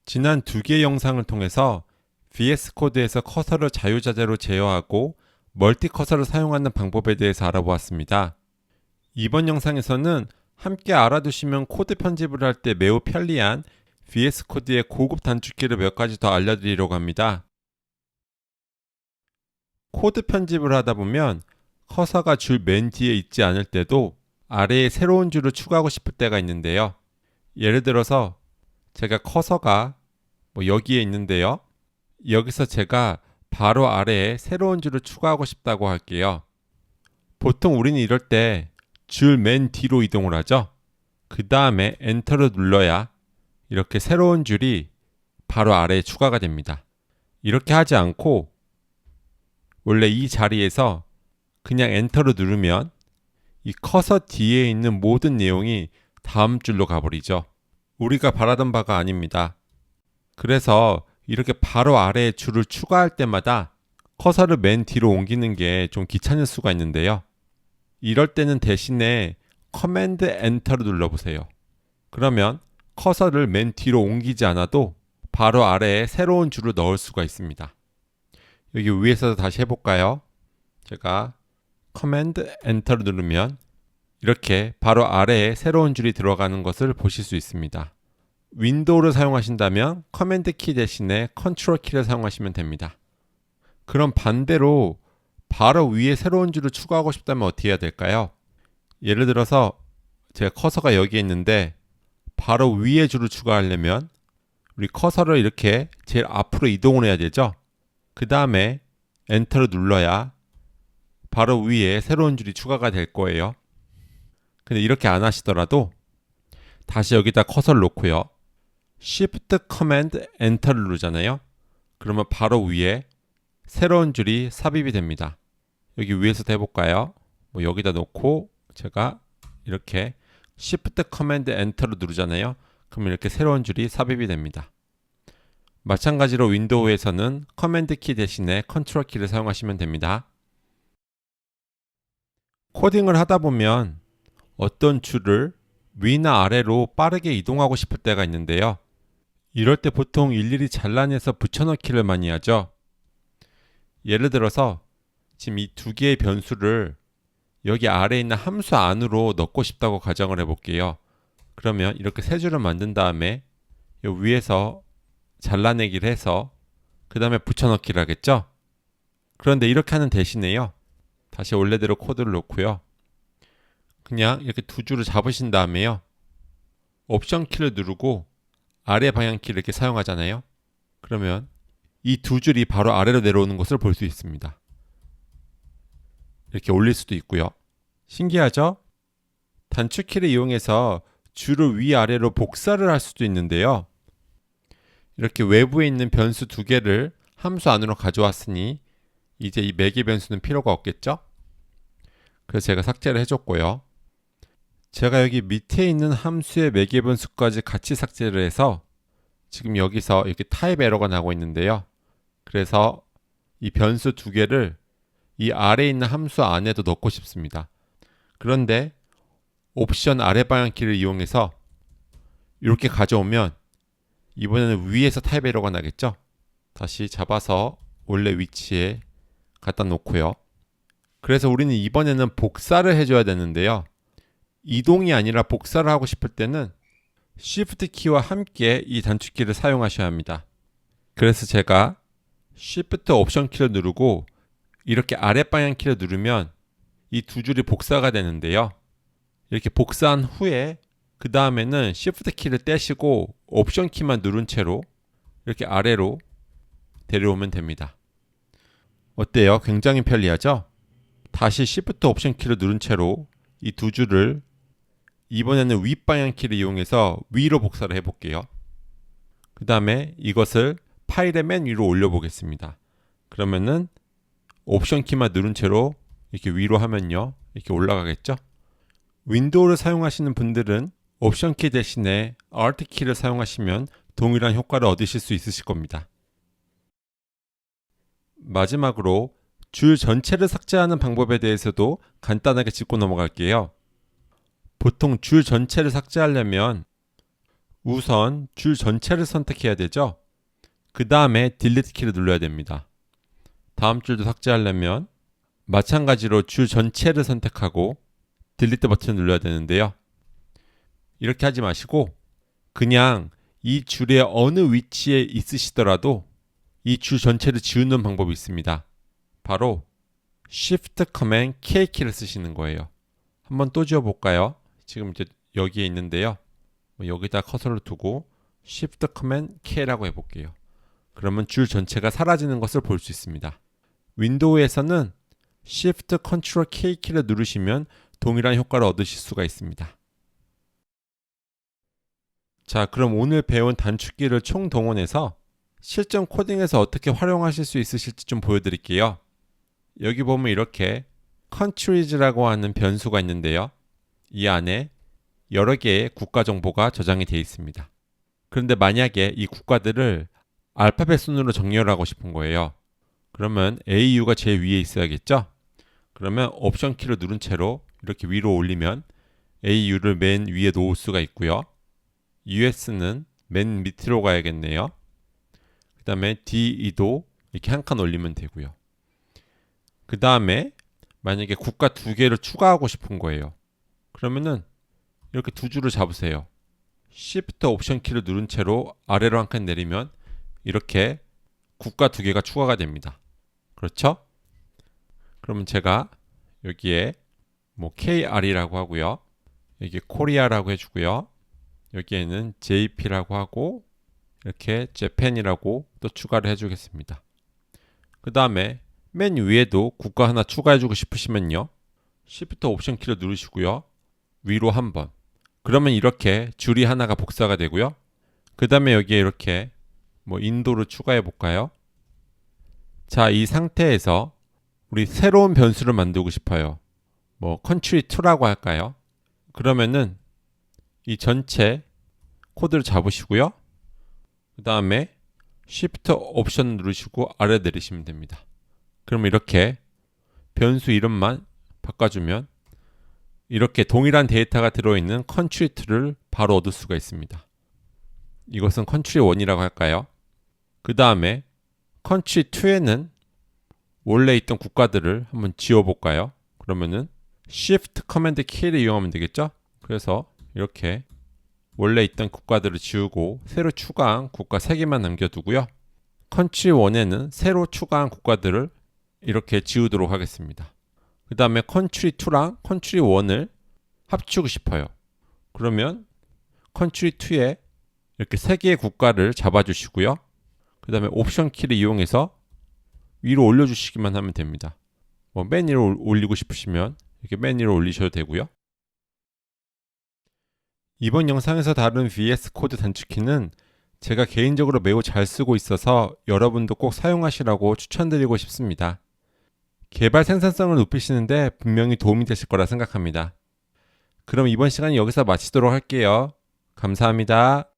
지난 두 개의 영상을 통해서 VS 코드에서 커서를 자유자재로 제어하고 멀티 커서를 사용하는 방법에 대해서 알아보았습니다. 이번 영상에서는 함께 알아두시면 코드 편집을 할 때 매우 편리한 VS 코드의 고급 단축키를 몇 가지 더 알려드리려고 합니다. 코드 편집을 하다 보면 커서가 줄 맨 뒤에 있지 않을 때도 아래에 새로운 줄을 추가하고 싶을 때가 있는데요. 예를 들어서 제가 커서가 여기에 있는데요. 여기서 제가 바로 아래에 새로운 줄을 추가하고 싶다고 할게요. 보통 우리는 이럴 때 줄 맨 뒤로 이동을 하죠. 그 다음에 엔터를 눌러야 이렇게 새로운 줄이 바로 아래에 추가가 됩니다. 이렇게 하지 않고 원래 이 자리에서 그냥 엔터를 누르면 이 커서 뒤에 있는 모든 내용이 다음 줄로 가버리죠. 우리가 바라던 바가 아닙니다. 그래서 이렇게 바로 아래에 줄을 추가할 때마다 커서를 맨 뒤로 옮기는 게 좀 귀찮을 수가 있는데요. 이럴 때는 대신에 커맨드 엔터를 눌러보세요. 그러면 커서를 맨 뒤로 옮기지 않아도 바로 아래에 새로운 줄을 넣을 수가 있습니다. 여기 위에서 다시 해볼까요? 제가 커맨드 엔터를 누르면 이렇게 바로 아래에 새로운 줄이 들어가는 것을 보실 수 있습니다. 윈도우를 사용하신다면 커맨드 키 대신에 컨트롤 키를 사용하시면 됩니다. 그럼 반대로 바로 위에 새로운 줄을 추가하고 싶다면 어떻게 해야 될까요? 예를 들어서 제가 커서가 여기에 있는데 바로 위에 줄을 추가하려면 우리 커서를 이렇게 제일 앞으로 이동을 해야 되죠. 그 다음에 엔터를 눌러야 바로 위에 새로운 줄이 추가가 될 거예요. 근데 이렇게 안 하시더라도 다시 여기다 커서를 놓고요. Shift Command Enter를 누르잖아요. 그러면 바로 위에 새로운 줄이 삽입이 됩니다. 여기 위에서도 해볼까요? 여기다 놓고 제가 이렇게 Shift Command Enter를 누르잖아요. 그러면 이렇게 새로운 줄이 삽입이 됩니다. 마찬가지로 윈도우에서는 커맨드 키 대신에 컨트롤 키를 사용하시면 됩니다. 코딩을 하다 보면 어떤 줄을 위나 아래로 빠르게 이동하고 싶을 때가 있는데요. 이럴 때 보통 일일이 잘라내서 붙여넣기를 많이 하죠. 예를 들어서 지금 이 두 개의 변수를 여기 아래에 있는 함수 안으로 넣고 싶다고 가정을 해볼게요. 그러면 이렇게 세 줄을 만든 다음에 이 위에서 잘라내기를 해서 그 다음에 붙여넣기를 하겠죠. 그런데 이렇게 하는 대신에요. 다시 원래대로 코드를 놓고요. 그냥 이렇게 두 줄을 잡으신 다음에요. 옵션 키를 누르고 아래 방향 키를 이렇게 사용하잖아요. 그러면 이 두 줄이 바로 아래로 내려오는 것을 볼 수 있습니다. 이렇게 올릴 수도 있고요. 신기하죠? 단축키를 이용해서 줄을 위아래로 복사를 할 수도 있는데요. 이렇게 외부에 있는 변수 두 개를 함수 안으로 가져왔으니 이제 이 매개 변수는 필요가 없겠죠? 그래서 제가 삭제를 해줬고요. 제가 여기 밑에 있는 함수의 매개 변수까지 같이 삭제를 해서 지금 여기서 이렇게 타입 에러가 나고 있는데요. 그래서 이 변수 두 개를 이 아래에 있는 함수 안에도 넣고 싶습니다. 그런데 옵션 아래 방향 키를 이용해서 이렇게 가져오면 이번에는 위에서 타입 에러가 나겠죠? 다시 잡아서 원래 위치에 갖다 놓고요. 그래서 우리는 이번에는 복사를 해줘야 되는데요. 이동이 아니라 복사를 하고 싶을 때는 Shift 키와 함께 이 단축키를 사용하셔야 합니다. 그래서 제가 Shift 옵션 키를 누르고 이렇게 아래 방향 키를 누르면 이 두 줄이 복사가 되는데요. 이렇게 복사한 후에 그 다음에는 Shift 키를 떼시고 옵션 키만 누른 채로 이렇게 아래로 데려오면 됩니다. 어때요? 굉장히 편리하죠? 다시 Shift 옵션 키를 누른 채로 이 두 줄을 이번에는 윗방향 키를 이용해서 위로 복사를 해볼게요. 그 다음에 이것을 파일의 맨 위로 올려보겠습니다. 그러면은 옵션 키만 누른 채로 이렇게 위로 하면요. 이렇게 올라가겠죠? 윈도우를 사용하시는 분들은 옵션 키 대신에 Alt 키를 사용하시면 동일한 효과를 얻으실 수 있으실 겁니다. 마지막으로 줄 전체를 삭제하는 방법에 대해서도 간단하게 짚고 넘어갈게요. 보통 줄 전체를 삭제하려면 우선 줄 전체를 선택해야 되죠. 그 다음에 딜리트 키를 눌러야 됩니다. 다음 줄도 삭제하려면 마찬가지로 줄 전체를 선택하고 딜리트 버튼을 눌러야 되는데요. 이렇게 하지 마시고 그냥 이 줄의 어느 위치에 있으시더라도 이 줄 전체를 지우는 방법이 있습니다. 바로 Shift Command K 키를 쓰시는 거예요. 한번 또 지워볼까요? 지금 이제 여기에 있는데요. 여기다 커서를 두고 Shift Command K라고 해볼게요. 그러면 줄 전체가 사라지는 것을 볼 수 있습니다. 윈도우에서는 Shift Ctrl K 키를 누르시면 동일한 효과를 얻으실 수가 있습니다. 자, 그럼 오늘 배운 단축키를 총동원해서 실전 코딩에서 어떻게 활용하실 수 있으실지 좀 보여드릴게요. 여기 보면 이렇게 Countries라고 하는 변수가 있는데요. 이 안에 여러 개의 국가 정보가 저장이 되어 있습니다. 그런데 만약에 이 국가들을 알파벳 순으로 정렬하고 싶은 거예요. 그러면 AU가 제일 위에 있어야겠죠? 그러면 옵션 키를 누른 채로 이렇게 위로 올리면 AU를 맨 위에 놓을 수가 있고요. US는 맨 밑으로 가야겠네요. 그 다음에 DE도 이렇게 한 칸 올리면 되고요. 그 다음에 만약에 국가 두 개를 추가하고 싶은 거예요. 그러면은 이렇게 두 줄을 잡으세요. Shift 옵션 키를 누른 채로 아래로 한 칸 내리면 이렇게 국가 두 개가 추가가 됩니다. 그렇죠? 그러면 제가 여기에 뭐 KR이라고 하고요. 여기 코리아라고 해주고요. 여기에는 JP라고 하고 이렇게 재팬이라고 또 추가를 해주겠습니다. 그 다음에 맨 위에도 국가 하나 추가해주고 싶으시면요. Shift 옵션 키를 누르시고요. 위로 한 번. 그러면 이렇게 줄이 하나가 복사가 되고요. 그 다음에 여기에 이렇게 뭐 인도를 추가해 볼까요? 자, 이 상태에서 우리 새로운 변수를 만들고 싶어요. 뭐 country2라고 할까요? 그러면은 이 전체 코드를 잡으시고요. 그 다음에 Shift 옵션 누르시고 아래 내리시면 됩니다. 그럼 이렇게 변수 이름만 바꿔주면 이렇게 동일한 데이터가 들어있는 country2를 바로 얻을 수가 있습니다. 이것은 country1이라고 할까요? 그 다음에 country2에는 원래 있던 국가들을 한번 지워볼까요? 그러면은 Shift Command K를 이용하면 되겠죠? 그래서 이렇게 원래 있던 국가들을 지우고 새로 추가한 국가 3개만 남겨두고요. country1에는 새로 추가한 국가들을 이렇게 지우도록 하겠습니다. 그 다음에 country2랑 country1을 합치고 싶어요. 그러면 country2에 이렇게 3개의 국가를 잡아주시고요. 그 다음에 옵션 키를 이용해서 위로 올려주시기만 하면 됩니다. 뭐 맨 위로 올리고 싶으시면 이렇게 맨 위로 올리셔도 되고요. 이번 영상에서 다룬 VS 코드 단축키는 제가 개인적으로 매우 잘 쓰고 있어서 여러분도 꼭 사용하시라고 추천드리고 싶습니다. 개발 생산성을 높이시는데 분명히 도움이 되실 거라 생각합니다. 그럼 이번 시간 여기서 마치도록 할게요. 감사합니다.